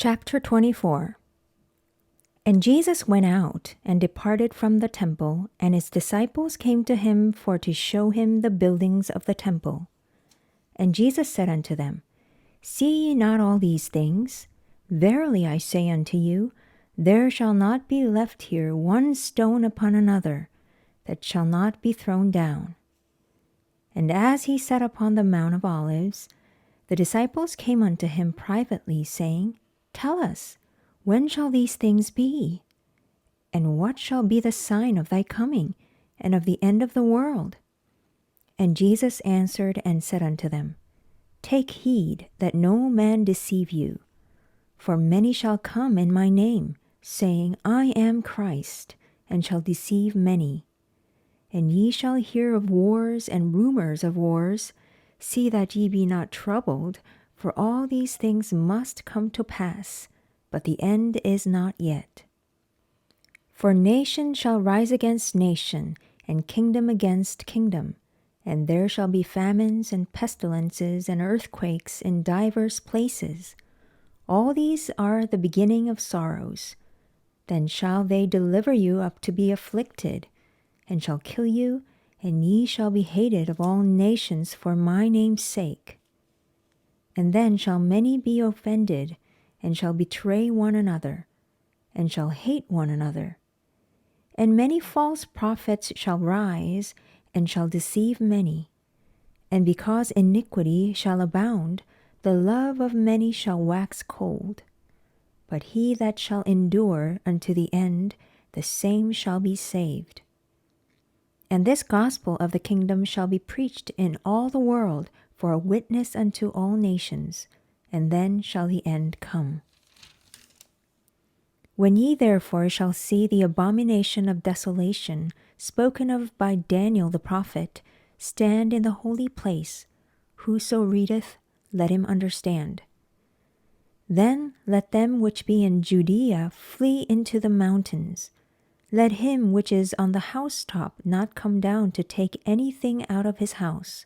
Chapter 24. And Jesus went out and departed from the temple, and his disciples came to him for to show him the buildings of the temple. And Jesus said unto them, See ye not all these things? Verily I say unto you, there shall not be left here one stone upon another, that shall not be thrown down. And as he sat upon the Mount of Olives, the disciples came unto him privately, saying, Tell us, when shall these things be? And what shall be the sign of thy coming, and of the end of the world? And Jesus answered and said unto them, Take heed that no man deceive you. For many shall come in my name, saying, I am Christ, and shall deceive many. And ye shall hear of wars and rumors of wars. See that ye be not troubled, for all these things must come to pass, but the end is not yet. For nation shall rise against nation, and kingdom against kingdom, and there shall be famines and pestilences and earthquakes in divers places. All these are the beginning of sorrows. Then shall they deliver you up to be afflicted, and shall kill you, and ye shall be hated of all nations for my name's sake. And then shall many be offended, and shall betray one another, and shall hate one another. And many false prophets shall rise, and shall deceive many. And because iniquity shall abound, the love of many shall wax cold. But he that shall endure unto the end, the same shall be saved. And this gospel of the kingdom shall be preached in all the world for a witness unto all nations, and then shall the end come. When ye therefore shall see the abomination of desolation, spoken of by Daniel the prophet, stand in the holy place, whoso readeth, let him understand. Then let them which be in Judea flee into the mountains. Let him which is on the housetop not come down to take anything out of his house.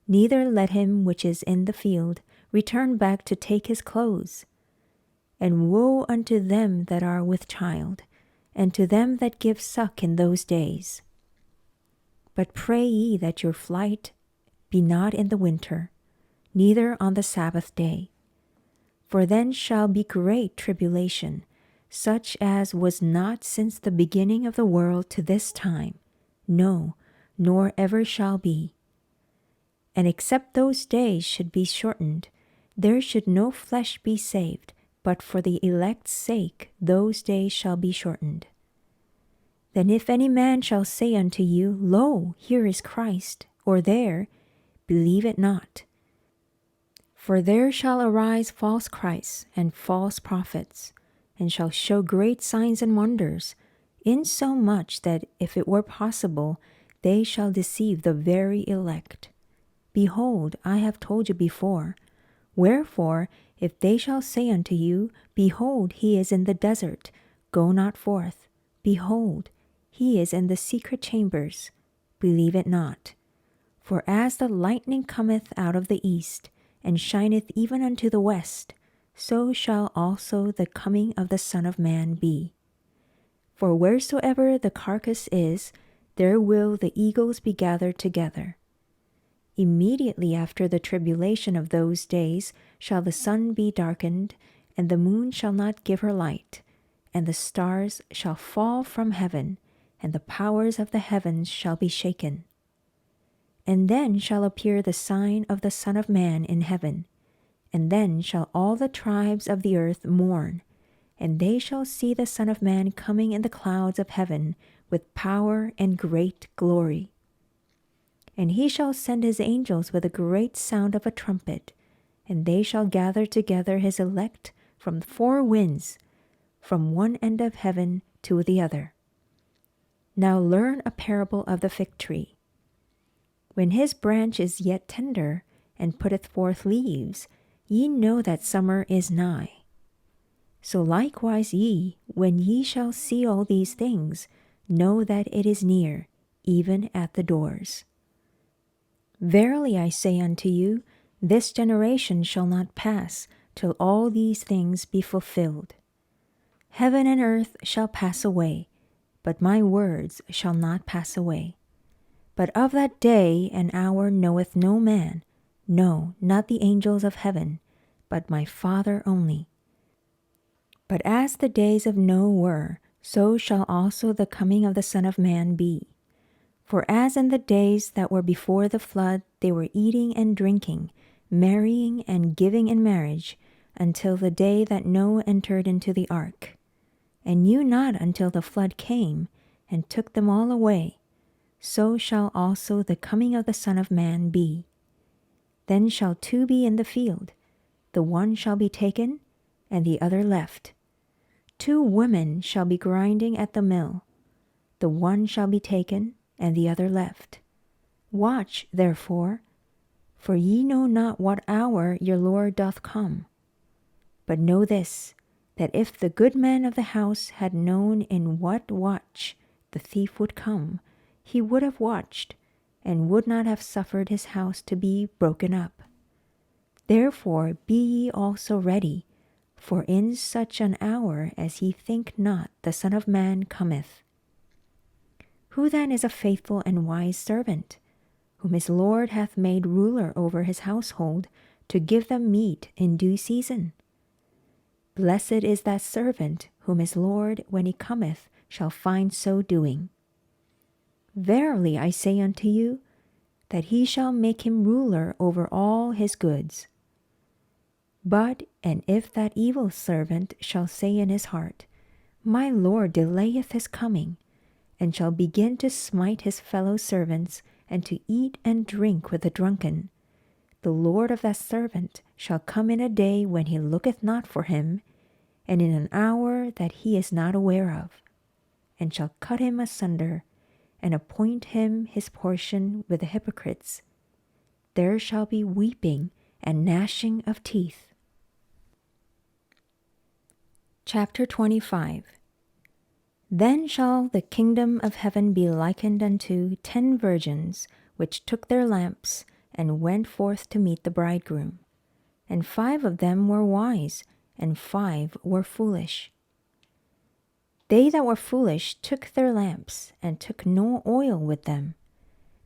Neither let him which is in the field return back to take his clothes. And woe unto them that are with child, and to them that give suck in those days. But pray ye that your flight be not in the winter, neither on the Sabbath day. For then shall be great tribulation, such as was not since the beginning of the world to this time, no, nor ever shall be. And except those days should be shortened, there should no flesh be saved, but for the elect's sake those days shall be shortened. Then if any man shall say unto you, Lo, here is Christ, or there, believe it not. For there shall arise false Christs and false prophets, and shall show great signs and wonders, insomuch that if it were possible, they shall deceive the very elect. Behold, I have told you before. Wherefore, if they shall say unto you, Behold, he is in the desert, go not forth. Behold, he is in the secret chambers, believe it not. For as the lightning cometh out of the east, and shineth even unto the west, so shall also the coming of the Son of Man be. For wheresoever the carcass is, there will the eagles be gathered together. Immediately after the tribulation of those days shall the sun be darkened, and the moon shall not give her light, and the stars shall fall from heaven, and the powers of the heavens shall be shaken. And then shall appear the sign of the Son of Man in heaven, and then shall all the tribes of the earth mourn, and they shall see the Son of Man coming in the clouds of heaven with power and great glory. And he shall send his angels with a great sound of a trumpet, and they shall gather together his elect from the four winds, from one end of heaven to the other. Now learn a parable of the fig tree. When his branch is yet tender, and putteth forth leaves, ye know that summer is nigh. So likewise ye, when ye shall see all these things, know that it is near, even at the doors. Verily I say unto you, this generation shall not pass, till all these things be fulfilled. Heaven and earth shall pass away, but my words shall not pass away. But of that day and hour knoweth no man, no, not the angels of heaven, but my Father only. But as the days of Noah were, so shall also the coming of the Son of Man be. For as in the days that were before the flood they were eating and drinking, marrying and giving in marriage, until the day that Noah entered into the ark, and knew not until the flood came and took them all away, so shall also the coming of the Son of Man be. Then shall two be in the field, the one shall be taken, and the other left. Two women shall be grinding at the mill, the one shall be taken, and the other left. Watch, therefore, for ye know not what hour your Lord doth come. But know this, that if the good man of the house had known in what watch the thief would come, he would have watched, and would not have suffered his house to be broken up. Therefore be ye also ready, for in such an hour as ye think not the Son of Man cometh. Who then is a faithful and wise servant, whom his Lord hath made ruler over his household, to give them meat in due season? Blessed is that servant whom his Lord, when he cometh, shall find so doing. Verily I say unto you, that he shall make him ruler over all his goods. And if that evil servant shall say in his heart, My Lord delayeth his coming, and shall begin to smite his fellow servants, and to eat and drink with the drunken, the Lord of that servant shall come in a day when he looketh not for him, and in an hour that he is not aware of, and shall cut him asunder, and appoint him his portion with the hypocrites. There shall be weeping and gnashing of teeth. Chapter 25. Then shall the kingdom of heaven be likened unto 10 virgins, which took their lamps, and went forth to meet the bridegroom. And 5 of them were wise, and 5 were foolish. They that were foolish took their lamps, and took no oil with them.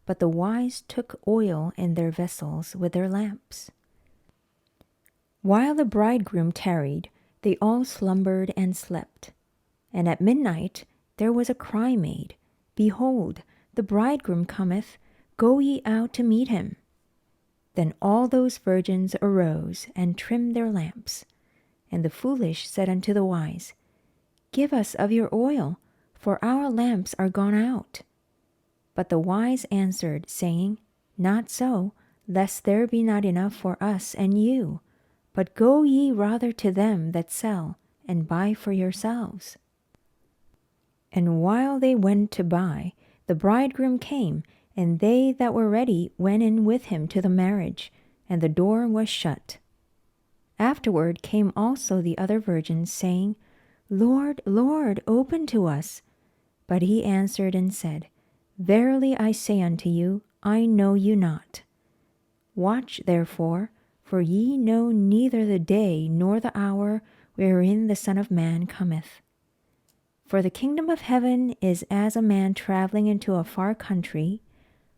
But the wise took oil in their vessels with their lamps. While the bridegroom tarried, they all slumbered and slept. And at midnight there was a cry made, Behold, the bridegroom cometh, go ye out to meet him. Then all those virgins arose and trimmed their lamps. And the foolish said unto the wise, Give us of your oil, for our lamps are gone out. But the wise answered, saying, Not so, lest there be not enough for us and you. But go ye rather to them that sell, and buy for yourselves. And while they went to buy, the bridegroom came, and they that were ready went in with him to the marriage, and the door was shut. Afterward came also the other virgins, saying, Lord, Lord, open to us. But he answered and said, Verily I say unto you, I know you not. Watch therefore, for ye know neither the day nor the hour wherein the Son of Man cometh. For the kingdom of heaven is as a man traveling into a far country,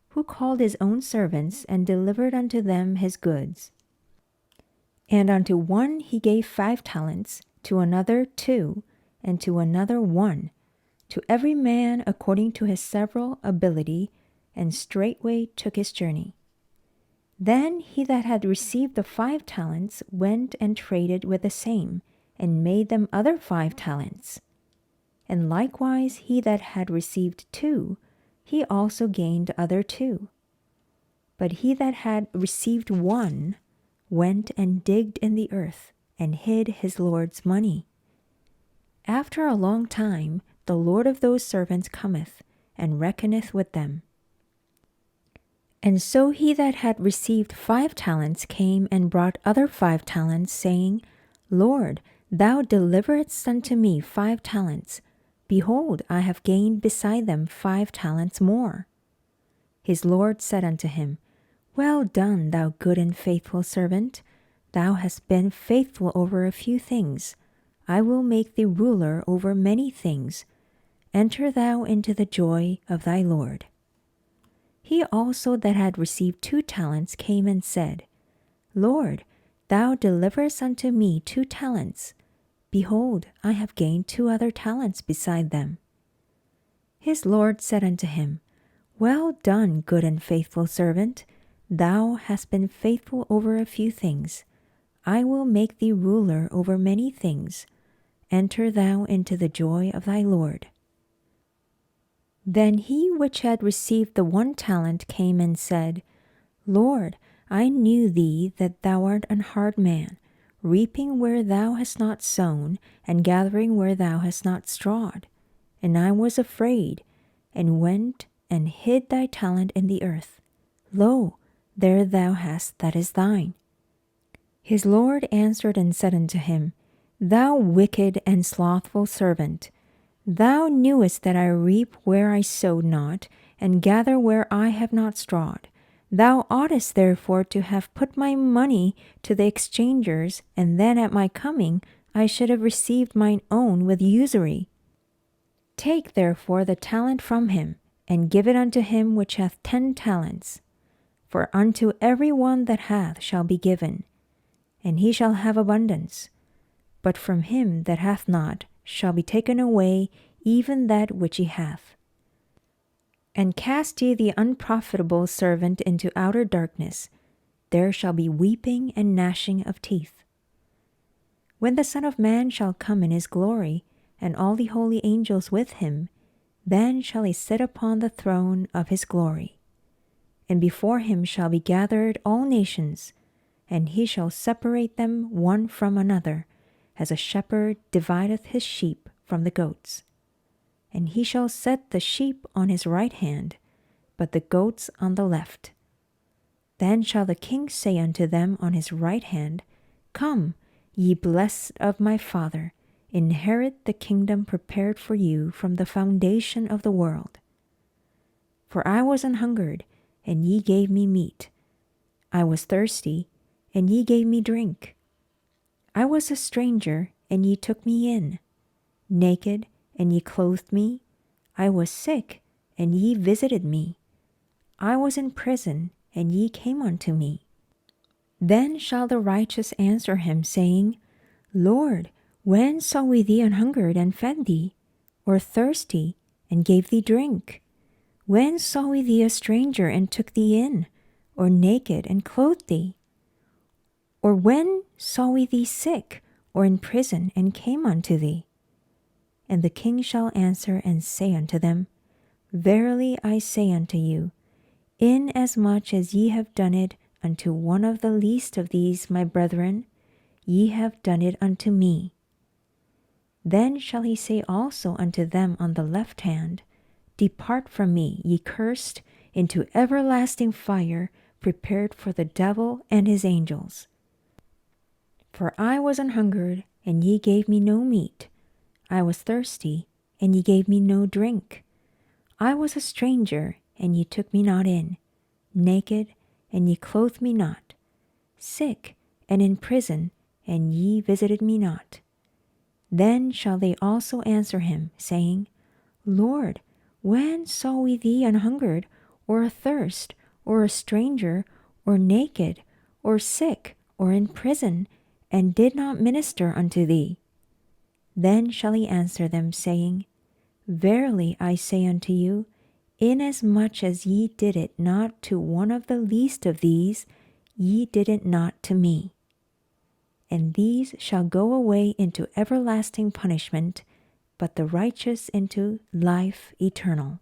who called his own servants, and delivered unto them his goods. And unto one he gave 5 talents, to another 2, and to another 1, to every man according to his several ability, and straightway took his journey. Then he that had received the 5 talents went and traded with the same, and made them other 5 talents. And likewise he that had received 2, he also gained other 2. But he that had received 1 went and digged in the earth, and hid his Lord's money. After a long time the Lord of those servants cometh, and reckoneth with them. And so he that had received 5 talents came and brought other 5 talents, saying, Lord, thou deliveredst unto me 5 talents. Behold, I have gained beside them 5 talents more. His Lord said unto him, Well done, thou good and faithful servant. thou hast been faithful over a few things. I will make thee ruler over many things. Enter thou into the joy of thy Lord. He also that had received 2 talents came and said, Lord, thou deliverest unto me 2 talents. Behold, I have gained 2 other talents beside them. His Lord said unto him, Well done, good and faithful servant. Thou hast been faithful over a few things. I will make thee ruler over many things. Enter thou into the joy of thy Lord. Then he which had received the 1 talent came and said, Lord, I knew thee that thou art an hard man, reaping where thou hast not sown, and gathering where thou hast not strawed. And I was afraid, and went and hid thy talent in the earth. Lo, there thou hast that is thine. His Lord answered and said unto him, Thou wicked and slothful servant, thou knewest that I reap where I sowed not, and gather where I have not strawed. Thou oughtest therefore to have put my money to the exchangers, and then at my coming I should have received mine own with usury. Take therefore the talent from him, and give it unto him which hath 10 talents. For unto every one that hath shall be given, and he shall have abundance. But from him that hath not shall be taken away even that which he hath. And cast ye the unprofitable servant into outer darkness. There shall be weeping and gnashing of teeth. When the Son of Man shall come in his glory, and all the holy angels with him, then shall he sit upon the throne of his glory. And before him shall be gathered all nations, and he shall separate them one from another, as a shepherd divideth his sheep from the goats. And he shall set the sheep on his right hand, but the goats on the left. Then shall the king say unto them on his right hand, Come, ye blessed of my Father, inherit the kingdom prepared for you from the foundation of the world. For I was an hungered, and ye gave me meat. I was thirsty, and ye gave me drink. I was a stranger, and ye took me in. Naked, and ye clothed me. I was sick, and ye visited me. I was in prison, and ye came unto me. Then shall the righteous answer him, saying, Lord, when saw we thee an hungered, and fed thee, or thirsty, and gave thee drink? When saw we thee a stranger, and took thee in, or naked, and clothed thee? Or when saw we thee sick, or in prison, and came unto thee? And the king shall answer and say unto them, Verily I say unto you, inasmuch as ye have done it unto one of the least of these my brethren, ye have done it unto me. Then shall he say also unto them on the left hand, Depart from me, ye cursed, into everlasting fire, prepared for the devil and his angels. For I was an hungered, and ye gave me no meat. I was thirsty, and ye gave me no drink. I was a stranger, and ye took me not in. Naked, and ye clothed me not. Sick, and in prison, and ye visited me not. Then shall they also answer him, saying, Lord, when saw we thee an hungered, or athirst, or a stranger, or naked, or sick, or in prison, and did not minister unto thee? Then shall he answer them, saying, Verily I say unto you, inasmuch as ye did it not to one of the least of these, ye did it not to me. And these shall go away into everlasting punishment, but the righteous into life eternal.